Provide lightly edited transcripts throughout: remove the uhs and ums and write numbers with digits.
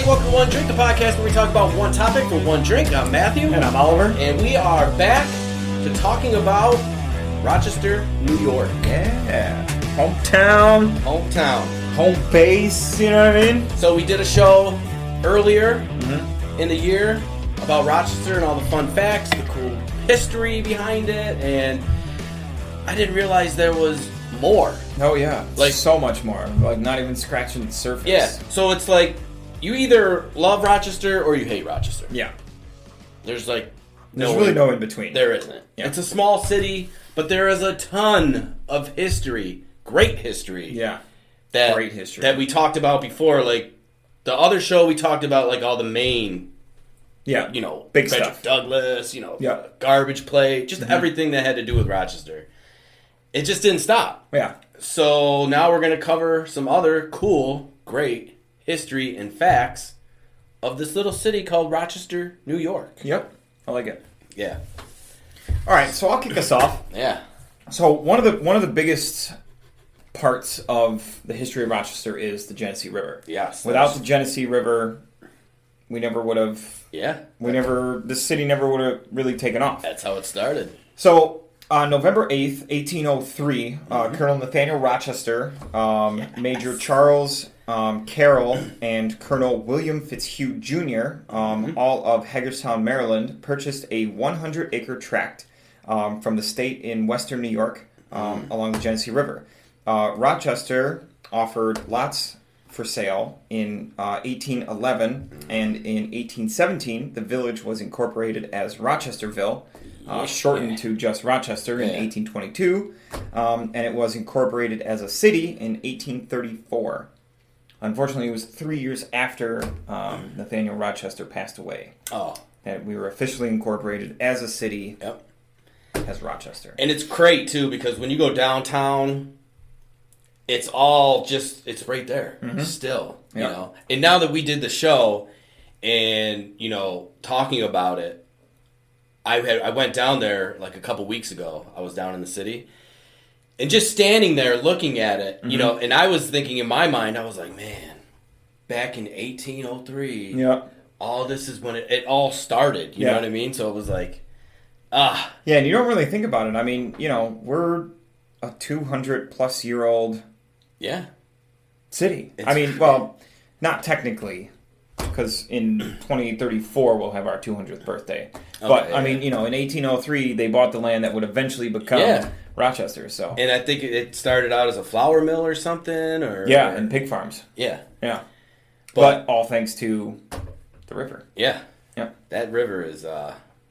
welcome to One Drink, the podcast where we talk about one topic for one drink. I'm Matthew. And I'm Oliver. And we are back to talking about Rochester, New York. Yeah. Hometown. Home base, you know what I mean? So we did a show earlier in the year about Rochester and all the fun facts, the cool history behind it, and I didn't realize there was more. Oh, yeah. Like so much more. Like, not even scratching the surface. Yeah. So it's like, you either love Rochester or you hate Rochester. Yeah. There's like... There's really no in between. There isn't. Yeah. It's a small city, but there is a ton of history. Great history. Yeah. Great history. That we talked about before. Like, the other show we talked about, like, all the main... Yeah. You know, big Frederick stuff. Douglass, you know, Garbage Plate, just everything that had to do with Rochester. It just didn't stop. Yeah. So now we're going to cover some other cool, great history and facts of this little city called Rochester, New York. Yep. I like it. Yeah. All right, so I'll kick us off. Yeah. So one of the biggest parts of the history of Rochester is the Genesee River. Yes. Without the Genesee River, we never would have... Yeah. This city never would have really taken off. That's how it started. So, on November 8th, 1803, Colonel Nathaniel Rochester, Major Charles Carroll, and Colonel William Fitzhugh Jr., all of Hagerstown, Maryland, purchased a 100-acre tract from the state in western New York along the Genesee River. Rochester offered lots for sale in 1811, and in 1817, the village was incorporated as Rochesterville, shortened to just Rochester in 1822, and it was incorporated as a city in 1834. Unfortunately, it was 3 years after Nathaniel Rochester passed away. Oh. And we were officially incorporated as a city as Rochester. And it's great, too, because when you go downtown... It's all just, it's right there still, you know. And now that we did the show and, you know, talking about it, I went down there like a couple weeks ago. I was down in the city. And just standing there looking at it, you know, and I was thinking in my mind, I was like, man, back in 1803, all this is when it all started, you know what I mean? So it was like, Yeah, and you don't really think about it. I mean, you know, we're a 200-plus-year-old... city. I mean, well, not technically, because in 2034 we'll have our 200th birthday. But, I mean, you know, in 1803 they bought the land that would eventually become Rochester, so... And I think it started out as a flour mill or something, or... Yeah, and pig farms. Yeah. Yeah. But all thanks to the river. Yeah. Yeah. That river is,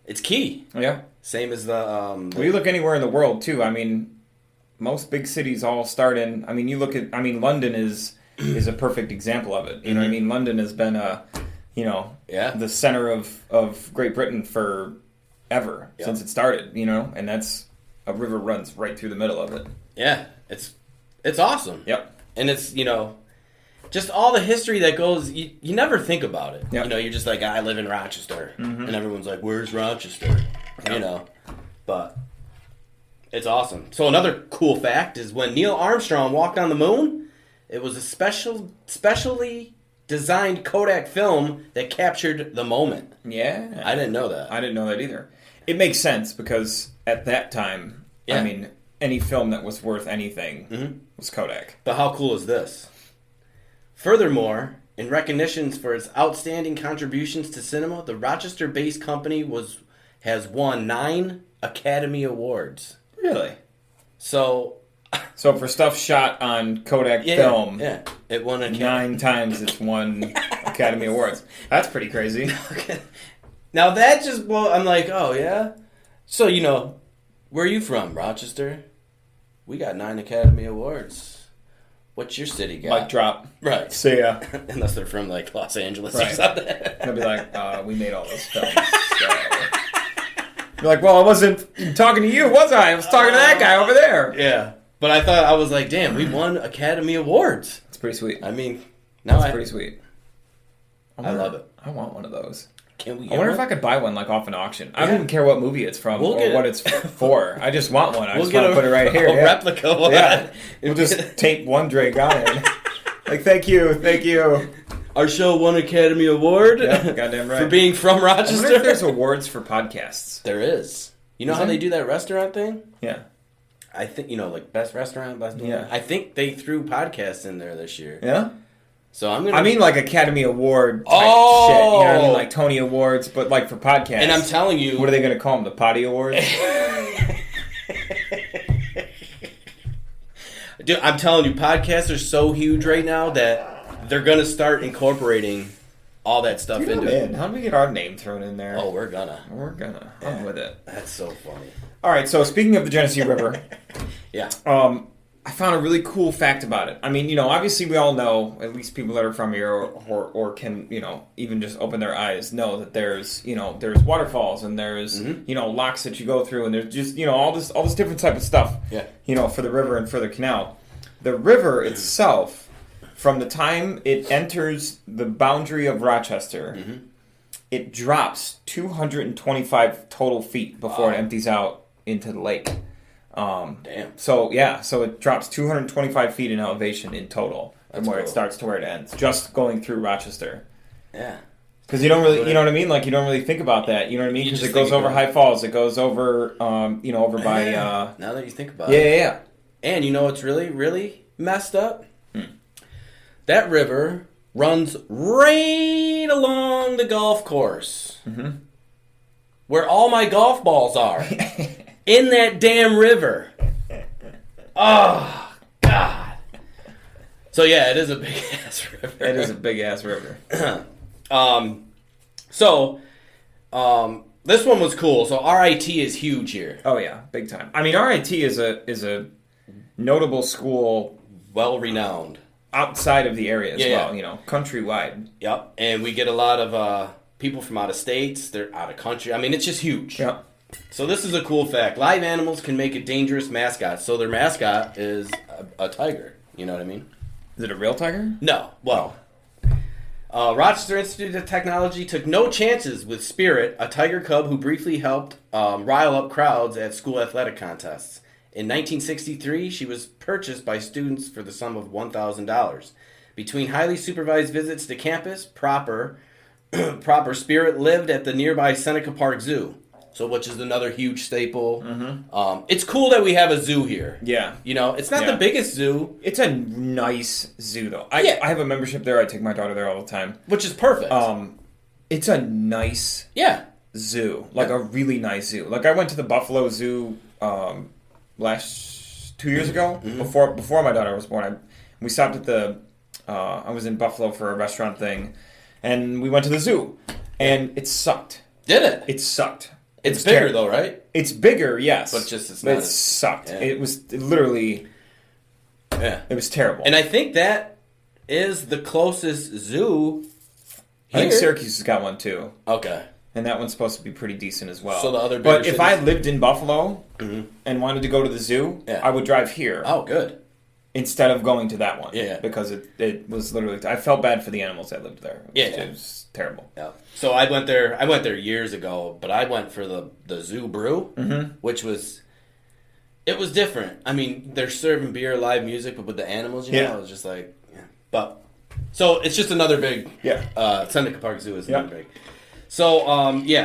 it's key. Yeah. Same as the... Well, you look anywhere in the world, too. I mean... Most big cities all start in... I mean, you look at... I mean, London is a perfect example of it. You know what I mean? London has been the center of Great Britain forever, since it started, you know? And that's... A river runs right through the middle of it. Yeah. It's awesome. Yep. And it's, you know... Just all the history that goes... You never think about it. Yep. You know, you're just like, I live in Rochester. And everyone's like, where's Rochester? Yep. You know? But... It's awesome. So another cool fact is when Neil Armstrong walked on the moon, it was a specially designed Kodak film that captured the moment. Yeah. I didn't know that. I didn't know that either. It makes sense because at that time, I mean, any film that was worth anything was Kodak. But how cool is this? Furthermore, in recognitions for its outstanding contributions to cinema, the Rochester-based company has won 9 Academy Awards. Really? So for stuff shot on Kodak film, it won 9 times it's won Academy Awards. That's pretty crazy. Okay. Now that just, I'm like, oh yeah? So, you know, where are you from, Rochester? We got 9 Academy Awards. What's your city got? Mic drop. Right. See ya. Unless they're from, like, Los Angeles or something. They'll be like, we made all those films. So. You're like, well, I wasn't talking to you, was I? I was talking to that guy over there. Yeah. But I was like, damn, we won Academy Awards. It's pretty sweet. I mean, that's pretty sweet. I love it. I want one of those. Can we? I wonder if I could buy one like off an auction. I don't even care what movie it's from or what it's for. I just want one. I just want to put it right here. A replica one. Yeah. We'll just tape one drink on it. Like, thank you. Our show won Academy Award. Yeah, goddamn right. For being from I Rochester. wonder if there's awards for podcasts. There is. You know how they do that restaurant thing? Yeah. I think, like best restaurant, best. Yeah. I think they threw podcasts in there this year. Yeah? So I'm gonna. I mean, like Academy Award type shit. You know what I mean? Like Tony Awards, but like for podcasts. And I'm telling you. What are they going to call them? The Potty Awards? Dude, I'm telling you, podcasts are so huge right now that they're going to start incorporating all that stuff into it. How do we get our name thrown in there? Oh, we're gonna. I'm with it. That's so funny. All right, so speaking of the Genesee River, yeah. I found a really cool fact about it. I mean, obviously we all know, at least people that are from here or can, even just open their eyes, know that there's waterfalls and there's, locks that you go through and there's just, all this different type of stuff, for the river and for the canal. The river itself, from the time it enters the boundary of Rochester, it drops 225 total feet before it empties out into the lake. Damn. So it drops 225 feet in elevation in total from where it starts to where it ends, just going through Rochester. Yeah. Because you don't really, you know what I mean? Like, you don't really think about that. You know what I mean? Because it goes over High Falls. It goes over, over by... now that you think about it. Yeah. And you know what's really, really messed up? That river runs right along the golf course. Where all my golf balls are. In that damn river. Oh, God. So, yeah, it is a big-ass river. It is a big-ass river. This one was cool. So, RIT is huge here. Oh, yeah. Big time. I mean, RIT is a notable school. Well-renowned. Outside of the area as well, countrywide. Yep. And we get a lot of people from out of states. They're out of country. I mean, it's just huge. Yep. So this is a cool fact. Live animals can make a dangerous mascot. So their mascot is a tiger. You know what I mean? Is it a real tiger? No. Well, Rochester Institute of Technology took no chances with Spirit, a tiger cub who briefly helped rile up crowds at school athletic contests. In 1963, she was purchased by students for the sum of $1,000. Between highly supervised visits to campus, proper Spirit lived at the nearby Seneca Park Zoo. So, which is another huge staple. It's cool that we have a zoo here. Yeah. It's not the biggest zoo. It's a nice zoo, though. I have a membership there. I take my daughter there all the time. Which is perfect. It's a nice zoo. Like, a really nice zoo. Like, I went to the Buffalo Zoo 2 years ago, before my daughter was born. We stopped at I was in Buffalo for a restaurant thing, and we went to the zoo. And it sucked. Did it? It sucked. It's bigger though, right? It's bigger, yes. But it sucked. Yeah. It was literally... Yeah. It was terrible. And I think that is the closest zoo here. I think Syracuse has got one too. Okay. And that one's supposed to be pretty decent as well. So the other But if I lived in Buffalo and wanted to go to the zoo, I would drive here. Oh, good. Instead of going to that one. Yeah. Because it was literally... I felt bad for the animals that lived there. It was terrible. Yeah. So I went there years ago, but I went for the zoo brew, which was... It was different. I mean, they're serving beer, live music, but with the animals, it was just like... Yeah. But... So it's just another big... Yeah. Seneca Park Zoo is another big... So,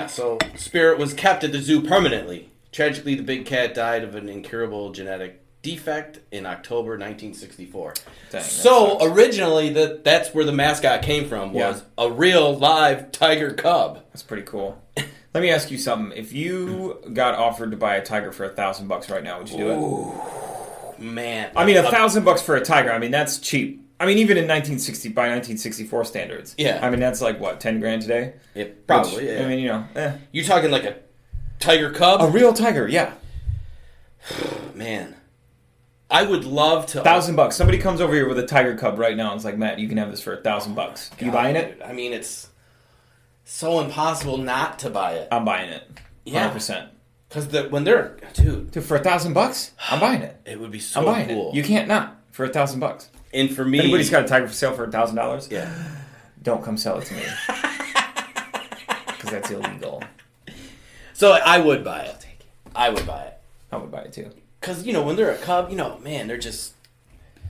so Spirit was kept at the zoo permanently. Tragically, the big cat died of an incurable genetic defect in October 1964. Dang, so originally, that's where the mascot came from, was a real live tiger cub. That's pretty cool. Let me ask you something. If you got offered to buy a tiger for $1,000 right now, would you do it? Ooh, man. I mean, $1,000 for a tiger. I mean, that's cheap. I mean, even in 1964 standards. Yeah. I mean, that's like, what, 10 grand today? Yeah, probably, Which, I mean, You're talking like a tiger cub? A real tiger, yeah. Man. I would love to... $1,000. Somebody comes over here with a tiger cub right now and is like, Matt, you can have this for $1,000. You buying it? I mean, it's so impossible not to buy it. I'm buying it. 100%. Yeah. Because when they're... Dude, for $1,000? I'm buying it. It would be so I'm buying cool. It. You can't not for $1,000. And for me... If anybody's got a tiger for sale for $1,000? Yeah. Don't come sell it to me. Because that's illegal. So I would buy it. I would buy it. I would buy it too. Because, when they're a cub, man, they're just...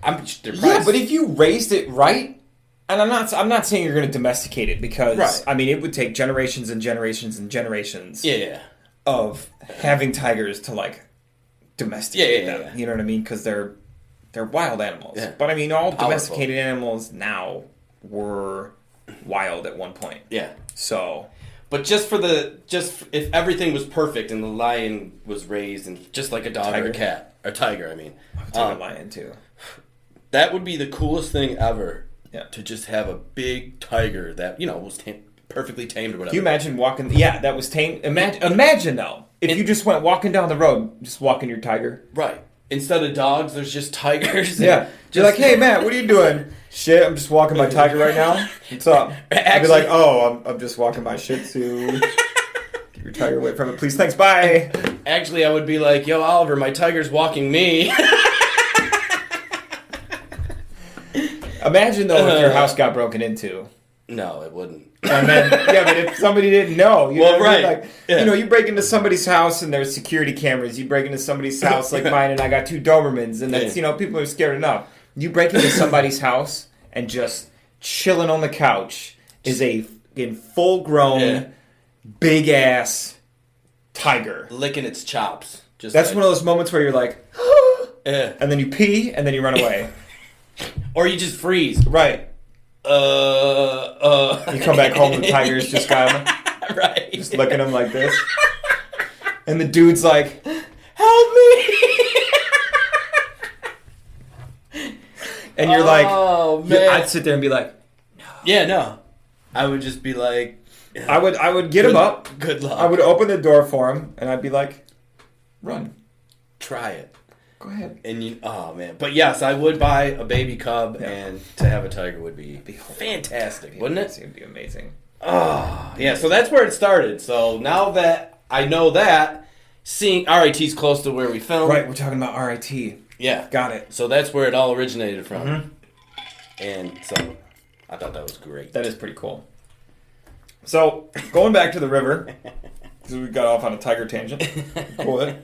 they're yeah, but if you raised it right... And I'm not saying you're going to domesticate it because Right. I mean it would take generations and generations and generations Yeah. of having tigers to like domesticate Yeah. them. You know what I mean? Because they're wild animals. Yeah. But I mean, all Powerful. domesticated animals now were wild at one point. Yeah. So, But if everything was perfect and the lion was raised and just like a dog or a cat or tiger, I mean, I would take a lion too. that would be the coolest thing ever. Yeah. To just have a big tiger that was perfectly tamed or whatever. Can you imagine walking? Yeah, that was tame. Imagine though, if you just went walking down the road, just walking your tiger. Right. Instead of dogs, there's just tigers. Yeah. You're like, hey Matt, what are you doing? Shit, I'm just walking my tiger right now. What's up? I'd be like, oh, I'm just walking my Shih Tzu. Keep your tiger away from it, please. Thanks. Bye. Actually, I would be like, yo, Oliver, my tiger's walking me. Imagine though if your house got broken into. No, it wouldn't. And then, but if somebody didn't know, you know what I mean? right. Like, Yeah. you break into somebody's house and there's security cameras. You break into somebody's house like mine and I got 2 Dobermans and that's, people are scared enough. You break into somebody's house and just chilling on the couch is a full-grown, big-ass tiger. Licking its chops. That's one of those moments where you're like, Yeah. and then you pee and then you run away. Or you just freeze. Right. You come back home and the tiger's just got him. Right. Just looking at him like this. And the dude's like, help me! and you're like, oh, man. I'd sit there and be like, Yeah, no. I would just be like... I would get him up. Good luck. I would open the door for him and I'd be like, run. Try it. Go ahead. And oh man. But yes, I would buy a baby cub and to have a tiger would be fantastic, wouldn't it? It would be amazing. Oh, yeah, so that's where it started. So now that I know that, seeing RIT's close to where we filmed. Right, we're talking about RIT. Yeah. Got it. So that's where it all originated from. Mm-hmm. And so I thought that was great. That is pretty cool. So, going back to the river, because we got off on a tiger tangent. Cool.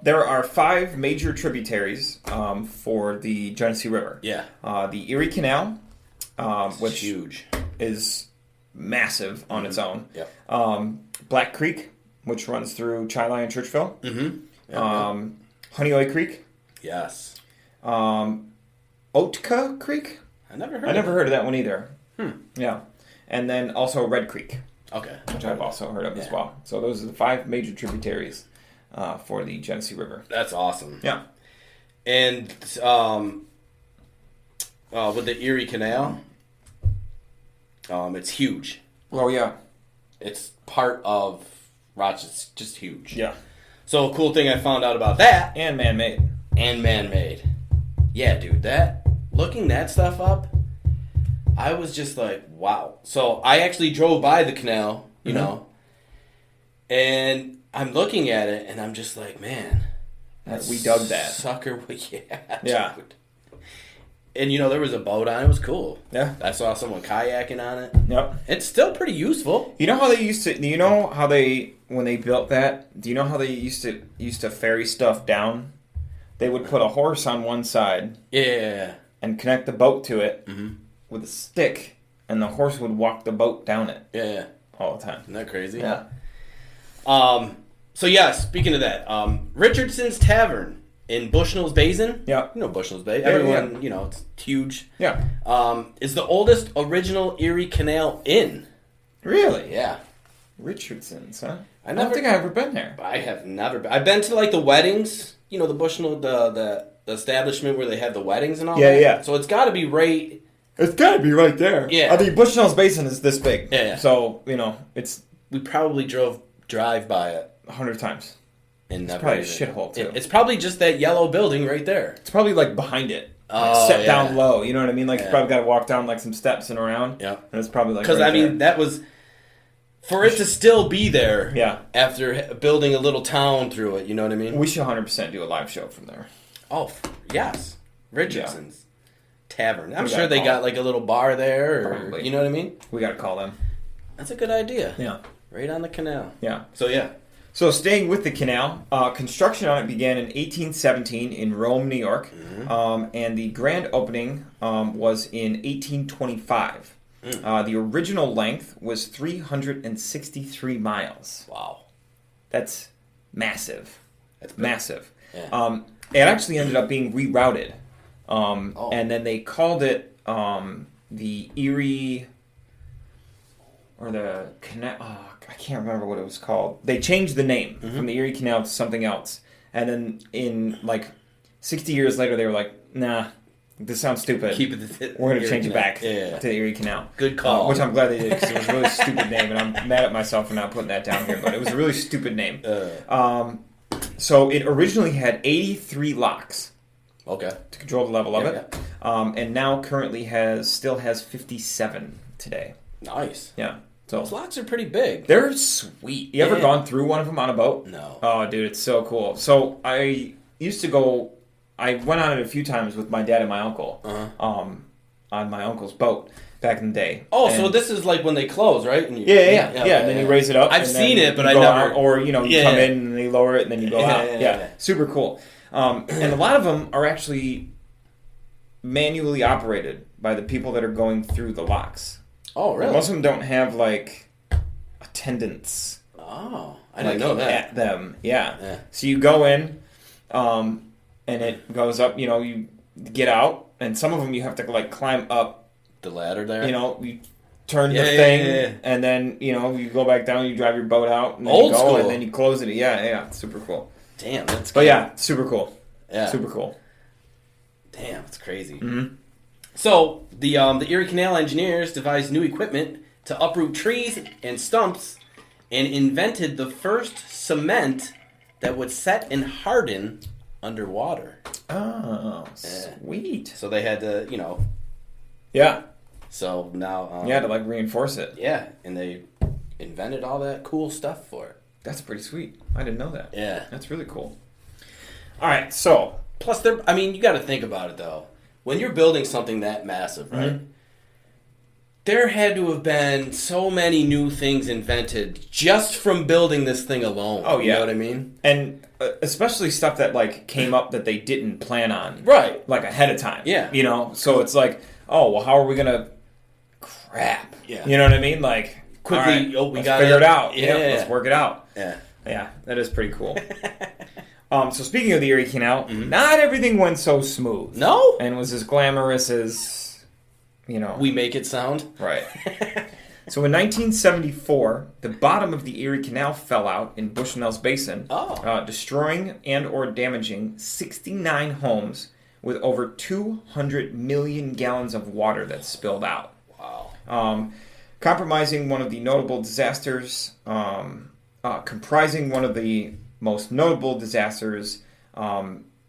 There are 5 major tributaries for the Genesee River. Yeah. The Erie Canal, which huge. is massive on its own. Yep. Black Creek, which runs through Chili and Churchville. Mm-hmm. Yep. Honeoye Creek. Yes. Oatka Creek. I never heard of that one either. Hmm. Yeah. And then also Red Creek. Okay. Which I've also heard of as well. So those are the 5 major tributaries for the Genesee River. That's awesome. Yeah. And with the Erie Canal, it's huge. Oh, yeah. It's part of Rochester. It's just huge. Yeah. So a cool thing I found out about that. And man-made. And man-made. Yeah, dude. Looking that stuff up, I was just like, wow. So I actually drove by the canal, you know, and I'm looking at it, and I'm just like, man. We dug that. Sucker. Yeah. Yeah. Dude. And, there was a boat on it. It was cool. Yeah. I saw someone kayaking on it. Yep. It's still pretty useful. You know how they used to, when they built that, do you know how they used to ferry stuff down? They would put a horse on one side. Yeah. And connect the boat to it with a stick, and the horse would walk the boat down it. Yeah. All the time. Isn't that crazy? Yeah. So yeah, speaking of that, Richardson's Tavern in Bushnell's Basin. Yeah. You know Bushnell's Bay. Yeah, Everyone, it's huge. Yeah. Is the oldest original Erie Canal inn. Really? Yeah. Richardson's, huh? I don't think I've ever been there. I have never been. I've been to the weddings. The Bushnell, the establishment where they have the weddings and all that. Yeah. So it's got to be right. It's got to be right there. Yeah. I mean, Bushnell's Basin is this big. Yeah. So, it's... We probably drive by it 100 times. And it's never probably a even, shithole, too. It's probably just that yellow building right there. It's probably, behind it. Set down low. You know what I mean? You probably got to walk down, some steps and around. Yeah. And it's probably, Because, right that was... For it to still be there yeah. after building a little town through it, you know what I mean? We should 100% do a live show from there. Oh, yes. Richardson's Tavern. I'm We sure they got them. a little bar there, or Probably. you know what I mean? We got to call them. That's a good idea. Yeah. Right on the canal. Yeah. So, yeah. So staying with the canal, construction on it began in 1817 in Rome, New York, and the grand opening was in 1825. The original length was 363 miles. Wow. That's massive. That's big. Massive. Yeah. It actually ended up being rerouted, and then they called it the Erie... or the canal. I can't remember what it was called. They changed the name from the Erie Canal to something else, and then in like 60 years later, they were like, "Nah, this sounds stupid. We're going to change it back to the Erie Canal." Good call. Which I'm glad they did because it was a really stupid name, and I'm mad at myself for not putting that down here. But it was a really stupid name. So it originally had 83 locks. Okay. To control the level of it, and now currently still has 57 today. Nice. Yeah. So those locks are pretty big. They're sweet. You ever gone through one of them on a boat? No. Oh, dude, it's so cool. So I used to go. I went on it a few times with my dad and my uncle. On my uncle's boat back in the day. Oh, so this is like when they close, right? And yeah. And then you raise it up. I've seen it, but I never. Out, or you come in and they lower it and then you go out. Yeah, super cool. And a lot of them are actually manually operated by the people that are going through the locks. Oh, really? Most of them don't have, like, attendants. Oh, I didn't know that. At them, yeah. So you go in, and it goes up, you get out, and some of them you have to, like, climb up. The ladder there? You turn the thing, and then, you go back down, you drive your boat out, and then Old you go, school. and then you close it. Yeah, it's super cool. Damn, that's cool. But yeah, super cool. Yeah. Super cool. Damn, it's crazy. Mm-hmm. So, the Erie Canal engineers devised new equipment to uproot trees and stumps and invented the first cement that would set and harden underwater. Oh, sweet. So they had to, Yeah. So now... you had to, like, reinforce it. Yeah, and they invented all that cool stuff for it. That's pretty sweet. I didn't know that. Yeah. That's really cool. All right, so... Plus, you got to think about it, though. When you're building something that massive, right? Mm-hmm. There had to have been so many new things invented just from building this thing alone. Oh, yeah. You know what I mean? And especially stuff that, like, came up that they didn't plan on. Right. Like, ahead of time. Yeah. So it's like, oh, well, how are we going to... Crap. Yeah. You know what I mean? Like, quickly, right, we got figure it out. Yeah. Let's work it out. Yeah. Yeah, that is pretty cool. So speaking of the Erie Canal, not everything went so smooth. No? And was as glamorous as, we make it sound. Right. So in 1974, the bottom of the Erie Canal fell out in Bushnell's Basin, destroying and or damaging 69 homes with over 200 million gallons of water that spilled out. Wow. Comprising one of the most notable disasters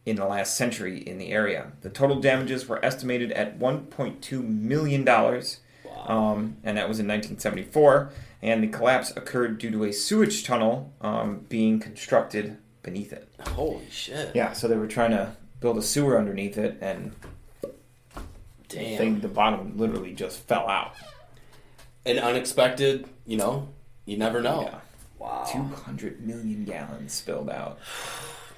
in the last century in the area. The total damages were estimated at $1.2 million, and that was in 1974, and the collapse occurred due to a sewage tunnel being constructed beneath it. Holy shit. Yeah, so they were trying to build a sewer underneath it, and the bottom literally just fell out. An unexpected, you never know. Yeah. Wow. 200 million gallons spilled out.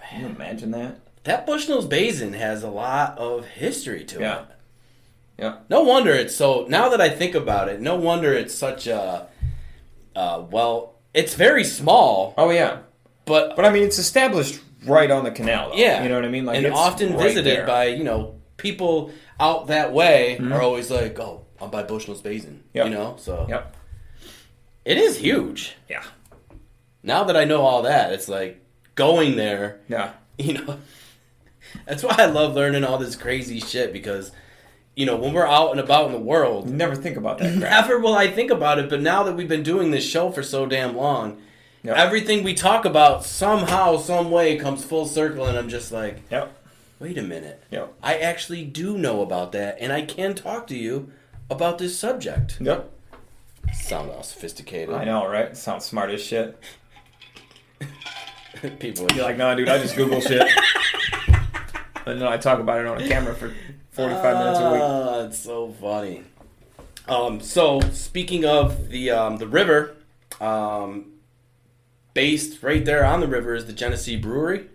Can you imagine that? That Bushnell's Basin has a lot of history to it. Yeah. No wonder it's so... Now that I think about it, no wonder it's such a... it's very small. Oh, yeah. But I mean, it's established right on the canal, though. Yeah. You know what I mean? Like, and it's often right visited there. by, people out that way are always like, oh, I'm by Bushnell's Basin. Yep. So... Yep. It is huge. Yeah. Now that I know all that, it's like going there. Yeah. That's why I love learning all this crazy shit because, when we're out and about in the world. You never think about that crap. Never will I think about it, but now that we've been doing this show for so damn long, everything we talk about somehow, some way comes full circle and I'm just like, wait a minute. Yep. I actually do know about that and I can talk to you about this subject. Yep. Sound all sophisticated. I know, right? Sounds smart as shit. People You're like, nah, dude, I just Google shit. And then I talk about it on a camera for 45 minutes a week. It's so funny. So speaking of the river, based right there on the river is the Genesee Brewery.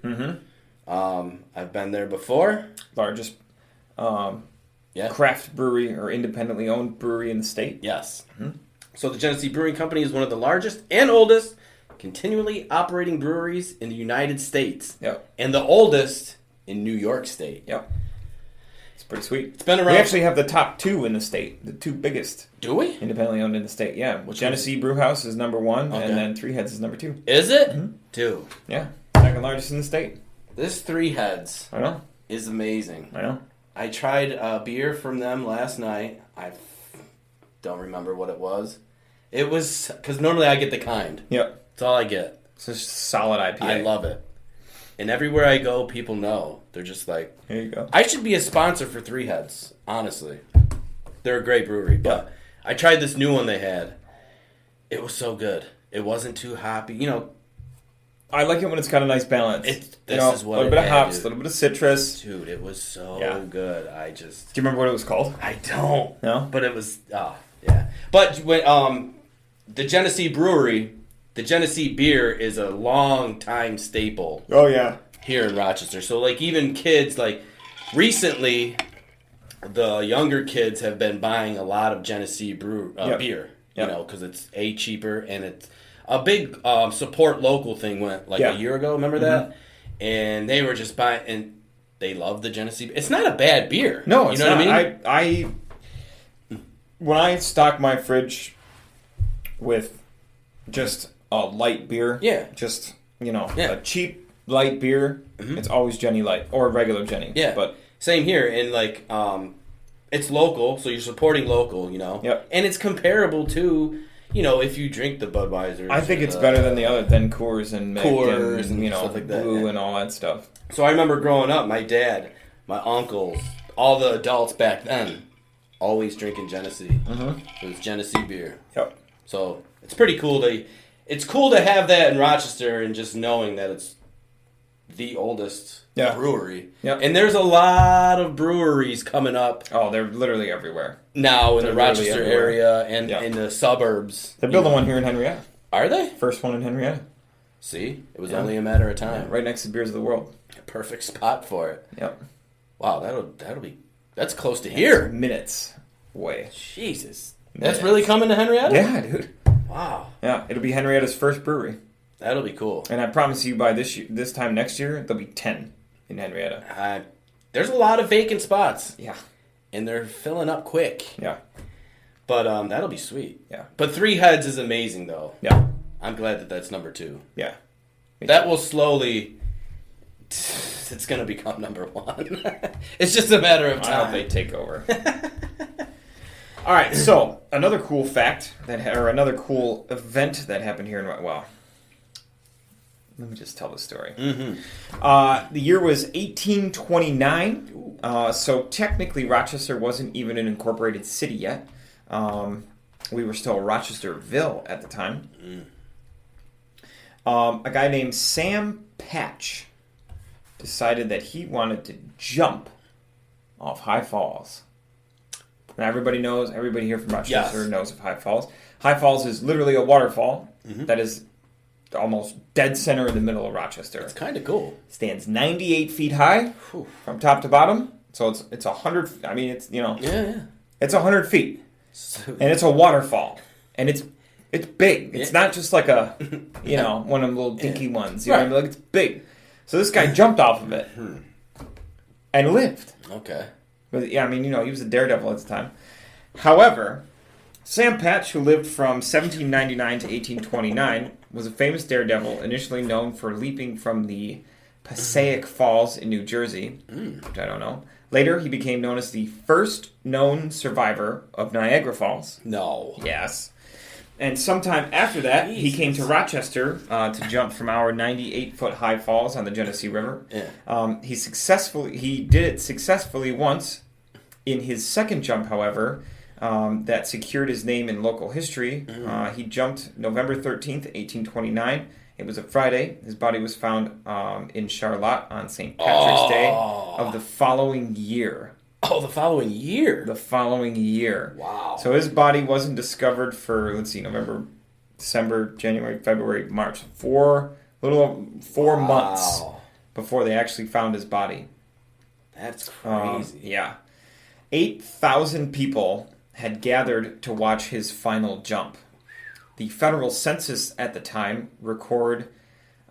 I've been there before. Largest craft brewery or independently owned brewery in the state. Yes. So the Genesee Brewing Company is one of the largest and oldest continually operating breweries in the United States. Yep. And the oldest in New York State. Yep. It's pretty sweet. It's been around. We actually have the top 2 in the state. The 2 biggest. Do we? Independently owned in the state. Yeah. Genesee Brewhouse is number 1, okay. and then Three Heads is number 2. Is it? Dude. Yeah. Second largest in the state. This Three Heads I know. is amazing. I know. I tried a beer from them last night. I don't remember what it was. It was, because normally I get the kind. Yep. That's all I get. It's just solid IPA. I love it. And everywhere I go, people know. They're just like... Here you go. I should be a sponsor for Three Heads, honestly. They're a great brewery. But I tried this new one they had. It was so good. It wasn't too hoppy. You know... I like it when it's got a nice balance. This is what a little bit of hops, a little bit of citrus. Dude, it was so good. I just... Do you remember what it was called? I don't. No? But it was... yeah. But when the Genesee Brewery, the Genesee beer is a long time staple. Oh, yeah. Here in Rochester. So, like, even kids, like, recently, the younger kids have been buying a lot of Genesee beer. You know, because it's, cheaper, and it's... A big support local thing went a year ago. Remember that? And they were just buying, and they love the Genesee. It's not a bad beer. No, it's you know not. What I mean? When I stock my fridge with just a light beer, just a cheap light beer, it's always Jenny Light or regular Jenny. Yeah, but same here. And like, it's local, so you're supporting local. You know. Yep. And it's comparable to. You know, if you drink the Budweiser, I think it's better than the other than Coors and stuff like that, Blue and all that stuff. So I remember growing up, my dad, my uncles, all the adults back then, always drinking Genesee. It was Genesee beer. Yep. So it's pretty cool it's cool to have that in Rochester and just knowing that it's the oldest brewery. Yep. And there's a lot of breweries coming up. Oh, they're literally everywhere. Now in the Rochester area and in the suburbs. They're building one here in Henrietta. Are they? First one in Henrietta. See? It was only a matter of time. Yeah, right next to Beers of the World. Perfect spot for it. Yep. Wow, that'll be... That's close to here. Minutes away. Jesus. That's really coming to Henrietta? Yeah, dude. Wow. Yeah, it'll be Henrietta's first brewery. That'll be cool. And I promise you by this time next year, there'll be 10 in Henrietta. There's a lot of vacant spots. Yeah. And they're filling up quick. Yeah. But that'll be sweet. Yeah. But Three Heads is amazing, though. Yeah. I'm glad that that's number 2. Yeah. That will slowly... It's going to become number 1. It's just a matter of time. I hope they take over. All right, so another cool fact or another cool event that happened here in let me just tell the story. The year was 1829, so technically Rochester wasn't even an incorporated city yet. We were still Rochesterville at the time. A guy named Sam Patch decided that he wanted to jump off High Falls. And everybody here from Rochester knows of High Falls. High Falls is literally a waterfall that is almost dead center in the middle of Rochester. It's kind of cool. Stands 98 feet high from top to bottom. So it's 100. I mean, it's it's 100 feet, and it's a waterfall, and it's big. It's not just like a one of them little dinky ones. You know what I mean? Like, it's big. So this guy jumped off of it and lived. Okay. But yeah, I mean, he was a daredevil at the time. However, Sam Patch, who lived from 1799 to 1829, was a famous daredevil, initially known for leaping from the Passaic Falls in New Jersey, which I don't know. Later, he became known as the first known survivor of Niagara Falls. No. Yes. And sometime after that, he came to Rochester to jump from our 98-foot high falls on the Genesee River. Yeah. He did it successfully once. In his second jump, however, that secured his name in local history. He jumped November 13th, 1829. It was a Friday. His body was found in Charlotte on St. Patrick's Day of the following year. Oh, the following year? The following year. Wow. So his body wasn't discovered for, November December, January, February, March. 4 months before they actually found his body. That's crazy. Yeah. 8,000 people had gathered to watch his final jump. The federal census at the time record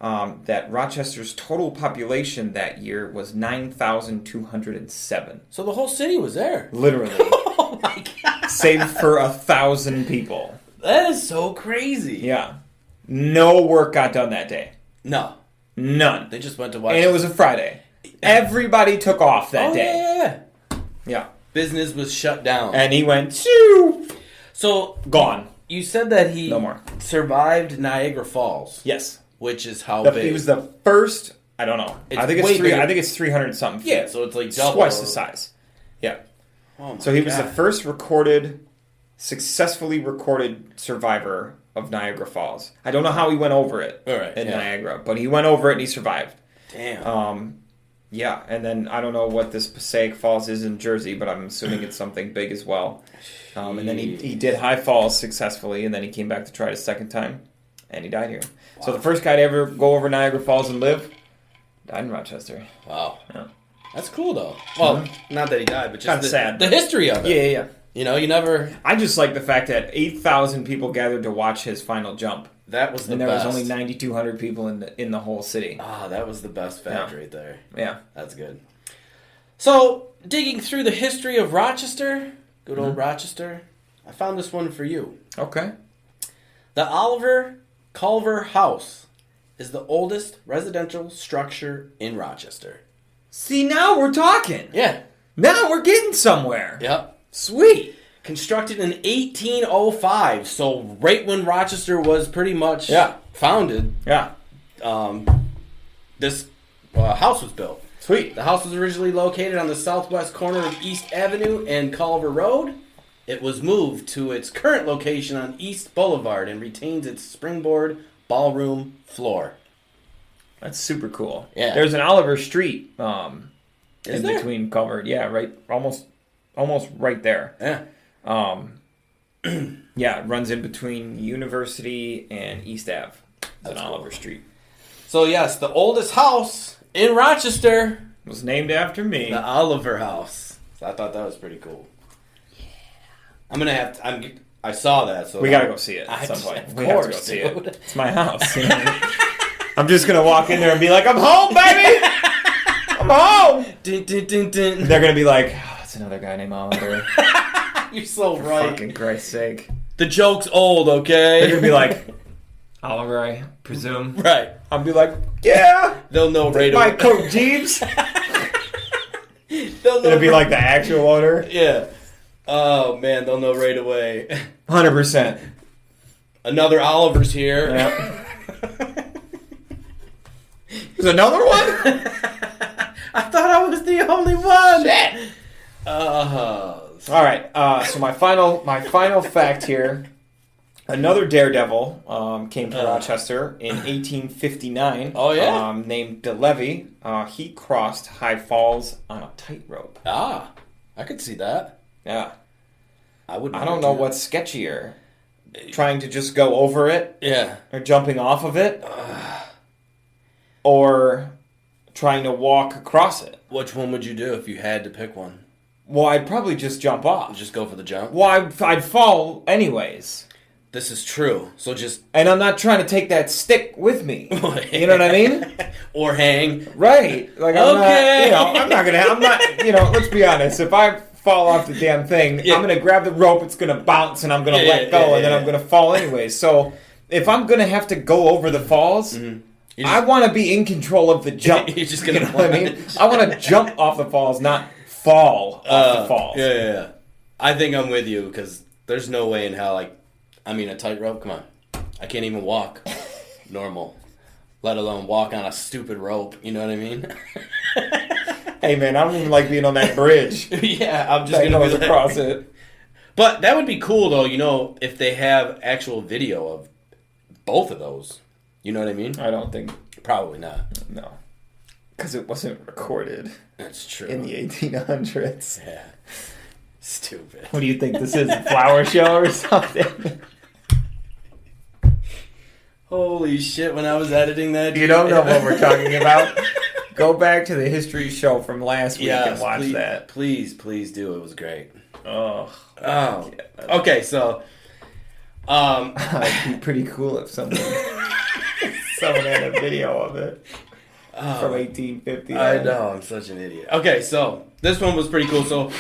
that Rochester's total population that year was 9,207. So the whole city was there. Literally. Oh my god. Save for 1,000 people. That is so crazy. Yeah. No work got done that day. No. None. They just went to watch. And it was a Friday. Everybody took off that day. Yeah. Yeah. Business was shut down. And he went, shoo! So, Gone. You said that he no more. Survived Niagara Falls. Yes. Which is how big? He was the first, I don't know. I think it's 300 something feet. Yeah, so it's like double. Twice the size. Yeah. Oh so he was the first successfully recorded survivor of Niagara Falls. I don't know how he went over it in Niagara, but he went over it and he survived. Damn. Yeah, and then I don't know what this Passaic Falls is in Jersey, but I'm assuming it's something big as well. And then he did High Falls successfully, and then he came back to try it a second time, and he died here. Wow. So the first guy to ever go over Niagara Falls and live died in Rochester. Wow. Yeah. That's cool, though. Well, not that he died, but just sad. The history of it. Yeah. You know, you never... I just like the fact that 8,000 people gathered to watch his final jump. That was the best. And there was only 9,200 people in the whole city. Ah, that was the best fact right there. Yeah. That's good. So, digging through the history of Rochester, good old Rochester, I found this one for you. Okay. The Oliver Culver House is the oldest residential structure in Rochester. See, now we're talking. Yeah. Now we're getting somewhere. Yep. Sweet. Constructed in 1805, so right when Rochester was pretty much founded. Yeah. This house was built. Sweet. The house was originally located on the southwest corner of East Avenue and Culver Road. It was moved to its current location on East Boulevard and retains its springboard ballroom floor. That's super cool. Yeah. There's an Oliver Street in there? between Culver. Yeah, right. Almost right there. Yeah. Yeah, it runs in between University and East Ave. That's an Oliver Street. So yes, the oldest house in Rochester was named after me. The Oliver House. So I thought that was pretty cool. Yeah. I'm gonna have to. I saw that, so we gotta go see it at some point. We have to go see it. It's my house. You know? I'm just gonna walk in there and be like, "I'm home, baby. I'm home." Dun, dun, dun, dun. They're gonna be like, "Oh, it's another guy named Oliver." You're so right. For fucking Christ's sake. The joke's old, okay? They're gonna be like, Oliver, I presume. Right. I'll be like, yeah. They'll know right away. My coat Jeeves. It'll be like the actual owner. Yeah. Oh, man, they'll know right away. 100%. Another Oliver's here. Yep. There's another one? I thought I was the only one. Shit. All right. So my final fact here. Another daredevil came to Rochester in 1859. Oh yeah. Named DeLevy. He crossed High Falls on a tightrope. Ah, I could see that. Yeah. I don't know what's sketchier. Trying to just go over it. Yeah. Or jumping off of it. Or trying to walk across it. Which one would you do if you had to pick one? Well, I'd probably just jump off. Just go for the jump? Well, I'd fall anyways. This is true. So just... And I'm not trying to take that stick with me. You know what I mean? Or hang. Right. Like, I'm not gonna, let's be honest. If I fall off the damn thing, I'm gonna grab the rope, it's gonna bounce, and I'm gonna let go, and then I'm gonna fall anyways. So, if I'm gonna have to go over the falls... Mm-hmm. I want to be in control of the jump. You're just gonna, you know what I mean? I want to jump off the falls, not fall off the falls. Yeah. I think I'm with you because there's no way in hell. A tightrope. Come on, I can't even walk normal, let alone walk on a stupid rope. You know what I mean? Hey man, I don't even like being on that bridge. Yeah, I'm just gonna be across it. But that would be cool though. If they have actual video of both of those. You know what I mean? I don't think... Probably not. No. Because it wasn't recorded. That's true. In the 1800s. Yeah. Stupid. What do you think this is? A flower show or something? Holy shit! When I was editing that, You don't know what we're talking about? Go back to the history show from last week and watch please, that. Please do. It was great. Oh. Okay, so It'd be pretty cool if someone had a video of it from 1850. I know, I'm such an idiot. Okay, so this one was pretty cool. So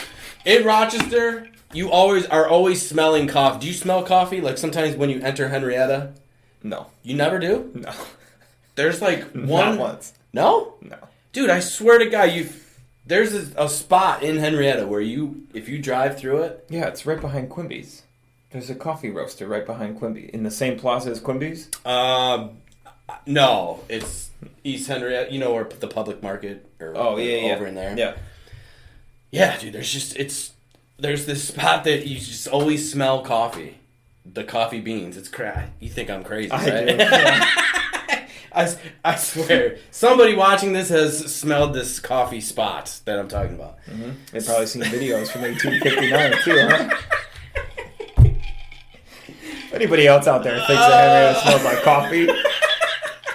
in Rochester, you are always smelling coffee. Do you smell coffee? Like sometimes when you enter Henrietta? No. You never do? No. There's like one. Not once. No? No. Dude, I swear to God, there's a spot in Henrietta where if you drive through it. Yeah, it's right behind Quimby's. There's a coffee roaster right behind Quimby. In the same plaza as Quimby's? No, it's East Henrietta. You know where the public market over in there. Yeah. Yeah, dude. There's this spot that you just always smell coffee, the coffee beans. It's crap. You think I'm crazy, right? I do. Yeah. I swear, somebody watching this has smelled this coffee spot that I'm talking about. Mm-hmm. They've probably seen videos from 1859 too, huh? If anybody else out there thinks that Henrietta smells like coffee,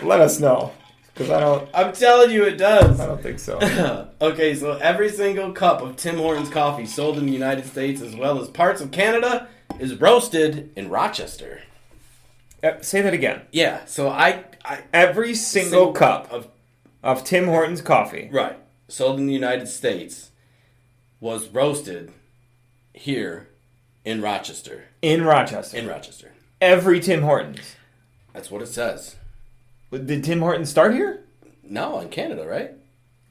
let us know. Because I'm telling you, it does. I don't think so. Okay, so every single cup of Tim Hortons coffee sold in the United States as well as parts of Canada is roasted in Rochester. Say that again. Yeah, so every single cup of Tim Hortons coffee, right, sold in the United States, was roasted here in Rochester. In Rochester. In Rochester. Every Tim Hortons. That's what it says. Did Tim Hortons start here? No, in Canada, right?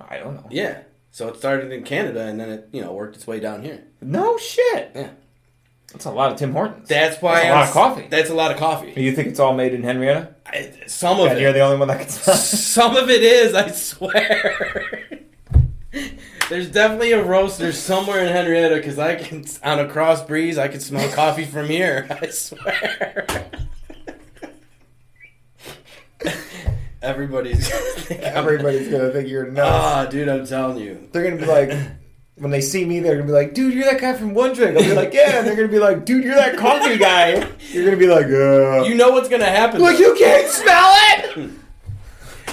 I don't know. Yeah. So it started in Canada and then it, worked its way down here. No shit. Yeah. That's a lot of Tim Hortons. That's why that's a lot of coffee. That's a lot of coffee. You think it's all made in Henrietta? Some of it. You're the only one that can smell. Some of it is, I swear. There's definitely a roaster somewhere in Henrietta because on a cross breeze, I can smell coffee from here. I swear. Everybody's gonna think you're nuts. Ah, dude, I'm telling you. They're gonna be like, when they see me, they're gonna be like, dude, you're that guy from One Drink. I'll be like, yeah. And they're gonna be like, dude, you're that coffee guy. You're gonna be like, You know what's gonna happen? Like, you can't smell it.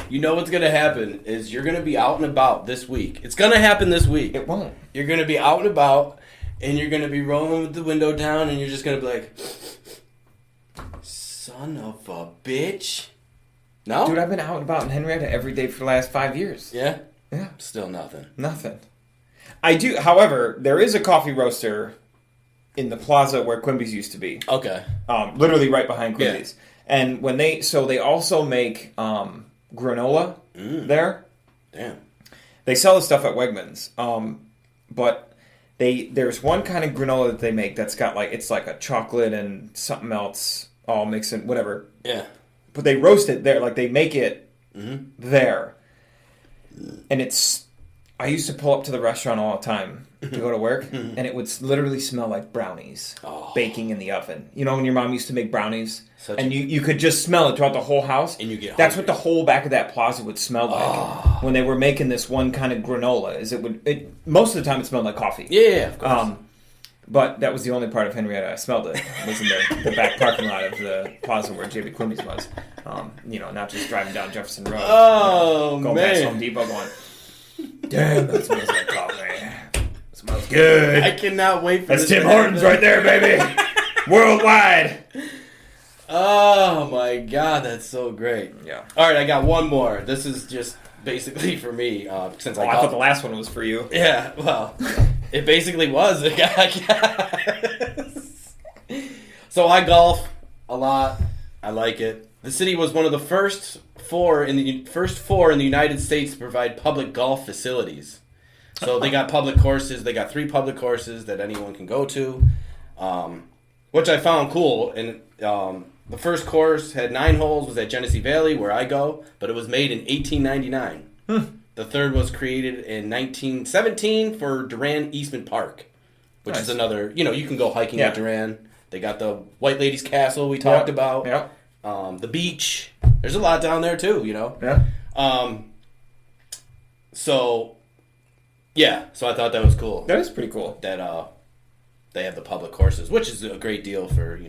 You know what's gonna happen is you're gonna be out and about this week. It's gonna happen this week. It won't. You're gonna be out and about, and you're gonna be rolling with the window down, and you're just gonna be like, son of a bitch. No? Dude, I've been out and about in Henrietta every day for the last 5 years. Yeah? Yeah. Still nothing. Nothing. I do, however, there is a coffee roaster in the plaza where Quimby's used to be. Okay. Literally right behind Quimby's. Yeah. And they also make granola there. Damn. They sell the stuff at Wegmans. But there's one kind of granola that they make that's got it's like a chocolate and something else all mixed in, whatever. Yeah. But they roast it there, they make it there. And I used to pull up to the restaurant all the time to go to work, and it would literally smell like brownies baking in the oven. You know when your mom used to make brownies? You could just smell it throughout the whole house? And you get That's hungry. what the whole back of that plaza would smell like when they were making this one kind of granola. Most of the time it smelled like coffee. Yeah, of course. But that was the only part of Henrietta I smelled it. Was in the back parking lot of the plaza where J.B. Quimby's was. Not just driving down Jefferson Road. Oh, going man. past Home Depot going, damn, that smells like coffee. It smells good. I cannot wait for That's this. Tim Hortons right there, baby. Worldwide. Oh, my God. That's so great. Yeah. All right, I got one more. This is just basically for me. Since I thought the last one was for you. Yeah, well, it basically was. I guess. So I golf a lot. I like it. The city was one of the first four in the United States to provide public golf facilities. So they got public courses. They got 3 public courses that anyone can go to, which I found cool. And the first course had 9 holes, was at Genesee Valley, where I go, but it was made in 1899. The third was created in 1917 for Durand Eastman Park, which is another, you can go hiking at Durand. They got the White Lady's Castle we talked about. Yeah. The beach. There's a lot down there too, Yeah. So I thought that was cool. That is pretty cool. That they have the public courses, which is a great deal for,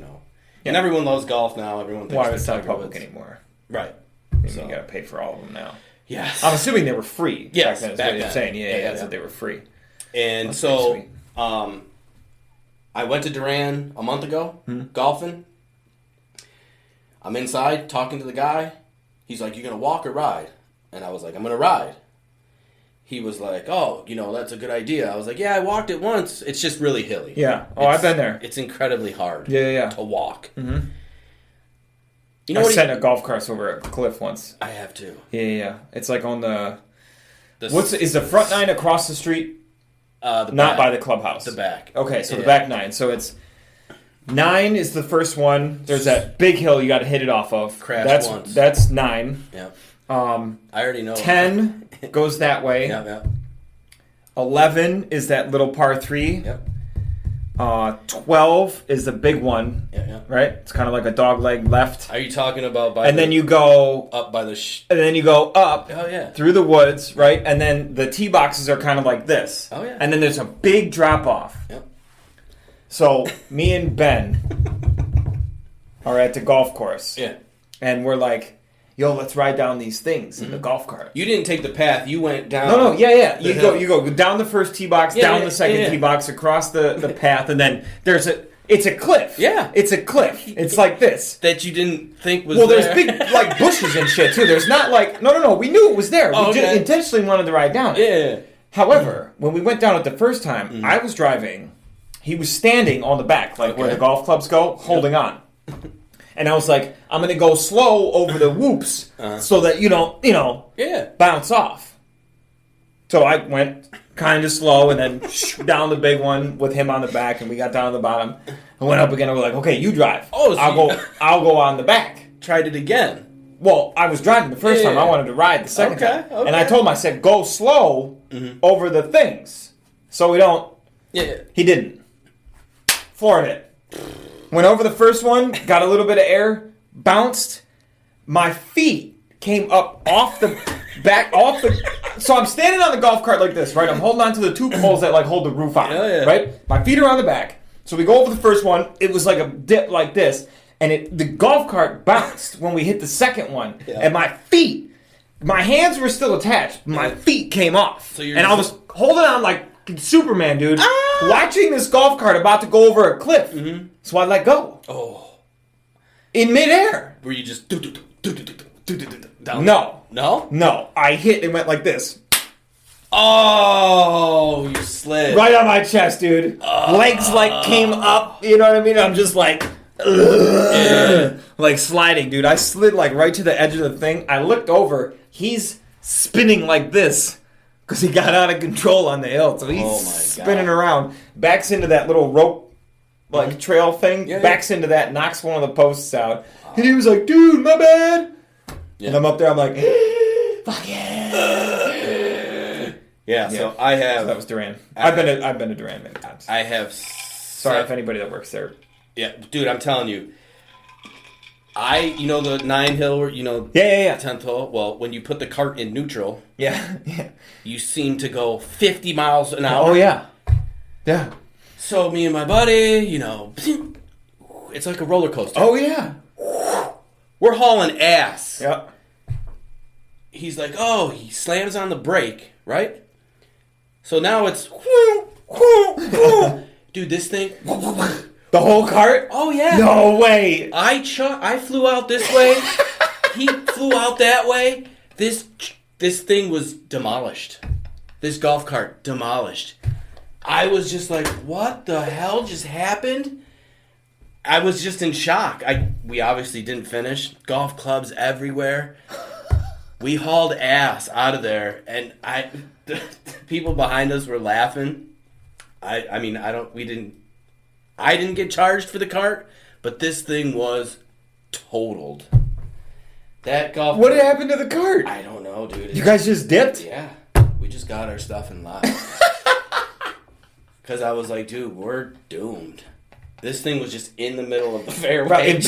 and everyone loves golf now. Everyone thinks Why it's not public anymore? Right. You got to pay for all of them now. Yes. I'm assuming they were free. Yes. Back then, is what you're saying. Yeah, that they were free. And That's so, I went to Duran a month ago, golfing. I'm inside talking to the guy. He's like, "You gonna walk or ride?" And I was like, "I'm gonna ride." He was like, "Oh, that's a good idea." I was like, "Yeah, I walked it once. It's just really hilly." Yeah. Oh, I've been there. It's incredibly hard. To walk. Mm-hmm. You know I what? sent a golf cart over a cliff once. I have too. Yeah. It's like on the is the front 9 across the street? Not back. By the clubhouse. The back. Okay, so the back 9. So it's 9 is the first one. There's that big hill you got to hit it off of. Crash once. That's 9. Yeah. I already know. 10 goes that way. Yeah. 11 is that little par 3. Yep. 12 is the big one. Yeah. Right? It's kind of like a dog leg left. Are you talking about then you go up by the and then you go up through the woods, right? And then the tee boxes are kind of like this. Oh, yeah. And then there's a big drop off. Yep. So me and Ben are at the golf course. Yeah. And we're like, yo, let's ride down these things in the golf cart. You didn't take the path. You went down. No, yeah. You go down the first tee box, down the second tee box, across the path, and then it's a cliff. Yeah. It's a cliff. It's like this. That you didn't think was there. Well, there's big bushes and shit too. There's not no. We knew it was there. We just intentionally wanted to ride down it. Yeah. However, when we went down it the first time, I was driving. He was standing on the back, where the golf clubs go, holding on. And I was like, I'm going to go slow over the whoops so that you don't, bounce off. So I went kind of slow and then down the big one with him on the back, and we got down to the bottom. I went up again and we're like, okay, you drive. Oh, so I'll go on the back. Tried it again. Well, I was driving the first time. I wanted to ride the second time. Okay. And I told him, I said, go slow over the things so we don't. Yeah. He didn't. Floored it. Went over the first one, got a little bit of air, bounced. My feet came up off the back, So I'm standing on the golf cart like this, right? I'm holding on to the 2 poles that hold the roof on, right? My feet are on the back. So we go over the first one. It was like a dip like this, and the golf cart bounced when we hit the second one, and my hands were still attached. My feet came off, I was holding on like Superman, dude. Watching this golf cart about to go over a cliff. So I let go. Oh. In midair. Were you just down? No. No? No. I hit and went like this. Oh, you slid. Right on my chest, dude. Legs came up. You know what I mean? I'm just like sliding, dude. I slid right to the edge of the thing. I looked over. He's spinning like this. Because he got out of control on the hill. So he's spinning around. Backs into that little rope trail thing. Backs into that, knocks one of the posts out. And he was like, dude, my bad. And I'm up there, I'm like, fuck yeah. So I have. So that was Duran. I've been to Duran many times. I have. Sorry if anybody that works there. Yeah, dude, I'm telling you. The 9 hill, Yeah. 10th hole. Well, when you put the cart in neutral, yeah, you seem to go 50 miles an hour. Oh yeah. So me and my buddy, it's like a roller coaster. Oh yeah. We're hauling ass. Yep. He's like, he slams on the brake, right? So now it's, dude, this thing. The whole cart? Oh, yeah. No way. I flew out this way. He flew out that way. This thing was demolished. This golf cart demolished. I was just like, what the hell just happened? I was just in shock. We obviously didn't finish. Golf clubs everywhere. We hauled ass out of there, and the people behind us were laughing. I didn't get charged for the cart, but this thing was totaled. That golf. What happened to the cart? I don't know, dude. You guys just dipped? Yeah, we just got our stuff and left. Because I was like, dude, we're doomed. This thing was just in the middle of the fairway.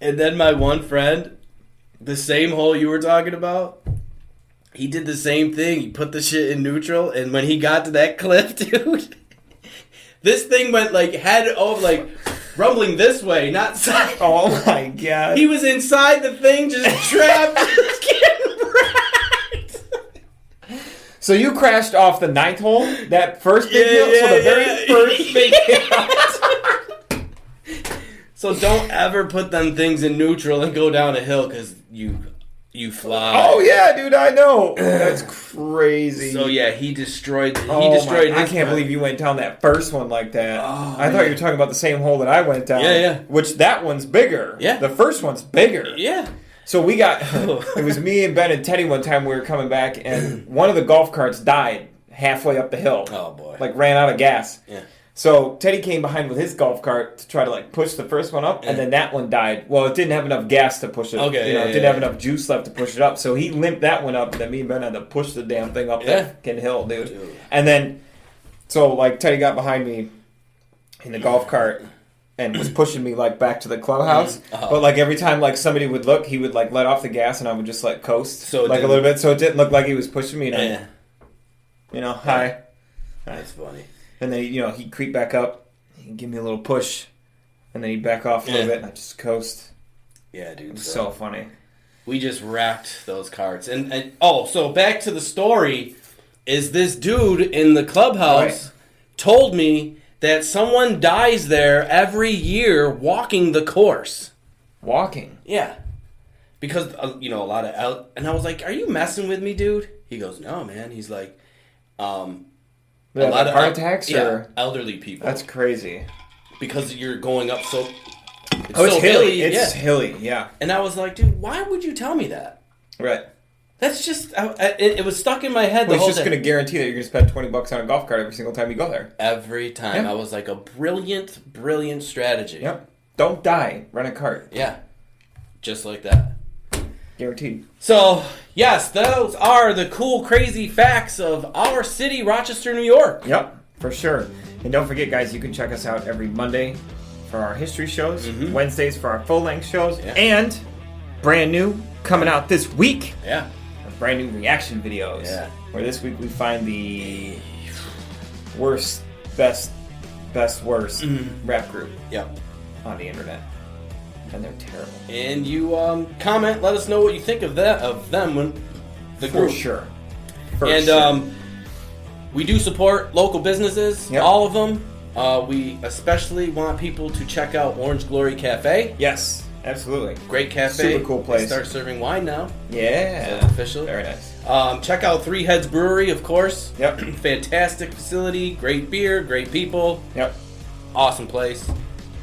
And then my one friend, the same hole you were talking about, he did the same thing. He put the shit in neutral, and when he got to that cliff, dude, this thing went head over, rumbling this way, not side. Oh my god. He was inside the thing, just trapped, just getting wrecked. So you crashed off the 9th hole, that first big hill? So the very first big hill. So don't ever put them things in neutral and go down a hill, because you fly. Oh yeah, dude, I know. That's crazy. So yeah, he destroyed. I can't believe you went down that first one like that. I thought you were talking about the same hole that I went down. Yeah. Which that one's bigger. Yeah. The first one's bigger. Yeah. So we got, it was me and Ben and Teddy one time we were coming back, and one of the golf carts died halfway up the hill. Oh boy. Like ran out of gas. Yeah. So Teddy came behind with his golf cart to try to like push the first one up, and then that one died. Well, it didn't have enough gas to push it. Okay, it didn't have enough juice left to push it up. So he limped that one up, and then me and Ben had to push the damn thing up that fucking hill, dude. And then, so like Teddy got behind me in the golf cart and was pushing me like back to the clubhouse. But like every time like somebody would look, he would like let off the gas, and I would just like coast so like a little bit, so it didn't look like he was pushing me. And hi. That's funny. And then he'd creep back up. He'd give me a little push, and then he'd back off a little bit, and I'd just coast. Yeah, dude. So funny. We just wrecked those carts. And so back to the story, is this dude in the clubhouse told me that someone dies there every year walking the course. Walking? Yeah. Because, a lot of... And I was like, are you messing with me, dude? He goes, no, man. He's like... A lot of heart attacks? Yeah, elderly people. That's crazy. Because you're going up so... It's hilly. It's hilly, yeah. And I was like, dude, why would you tell me that? Right. That's just... it was stuck in my head the whole It's just going to guarantee that you're going to spend $20 on a golf cart every single time you go there. Every time. Yeah. I was like, a brilliant, brilliant strategy. Yep. Don't die. Rent a cart. Yeah. Just like that. Guaranteed. So, yes, those are the cool, crazy facts of our city, Rochester, New York. Yep, for sure. And don't forget, guys, you can check us out every Monday for our history shows, Wednesdays for our full-length shows, and brand new, coming out this week, our brand new reaction videos. Yeah. Where this week we find the worst, best, worst rap group on the internet. And they're terrible. And you comment, let us know what you think of them when the group. For sure. We do support local businesses, all of them. We especially want people to check out Orange Glory Cafe. Yes, absolutely. Great cafe. Super cool place. They start serving wine now. Yeah. So official. Very nice. Check out Three Heads Brewery, of course. Yep. Fantastic facility, great beer, great people. Yep. Awesome place.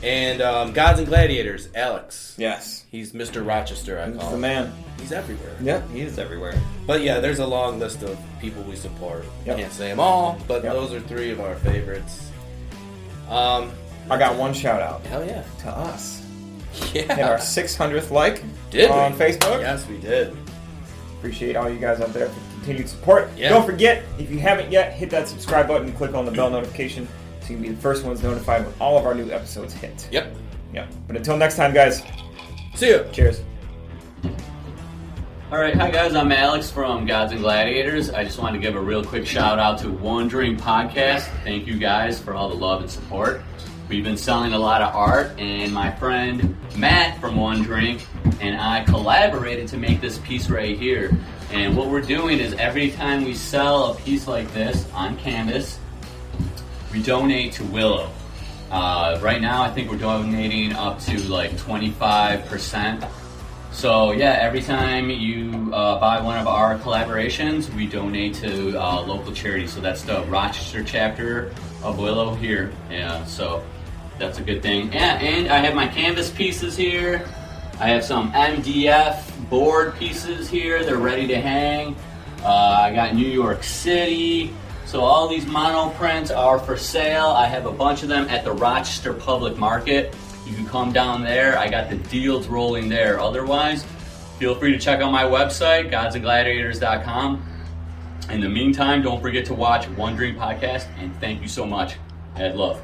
And Gods and Gladiators, Alex. Yes. He's Mr. Rochester, I call him. He's the man. He's everywhere. Yep, he is everywhere. But yeah, there's a long list of people we support. Can't say them all, but those are three of our favorites. I got one shout out. Hell yeah. To us. Yeah. Hit our 600th like did on Facebook. Yes, we did. Appreciate all you guys out there for continued support. Yeah. Don't forget, if you haven't yet, hit that subscribe button and click on the bell notification so you can be the first ones notified when all of our new episodes hit. Yep. But until next time, guys. See you. Cheers. Alright, hi guys, I'm Alex from Gods and Gladiators. I just wanted to give a real quick shout out to Wondering Podcast. Thank you guys for all the love and support. We've been selling a lot of art, and my friend Matt from Wondering and I collaborated to make this piece right here. And what we're doing is every time we sell a piece like this on canvas, we donate to Willow. Right now I think we're donating up to like 25%. So yeah, every time you buy one of our collaborations, we donate to local charities. So that's the Rochester chapter of Willow here. Yeah, so that's a good thing. Yeah, and I have my canvas pieces here. I have some MDF board pieces here. They're ready to hang. I got New York City. So all these mono prints are for sale. I have a bunch of them at the Rochester Public Market. You can come down there. I got the deals rolling there. Otherwise, feel free to check out my website, godsandgladiators.com. In the meantime, don't forget to watch Wondering Podcast, and thank you so much. I had love.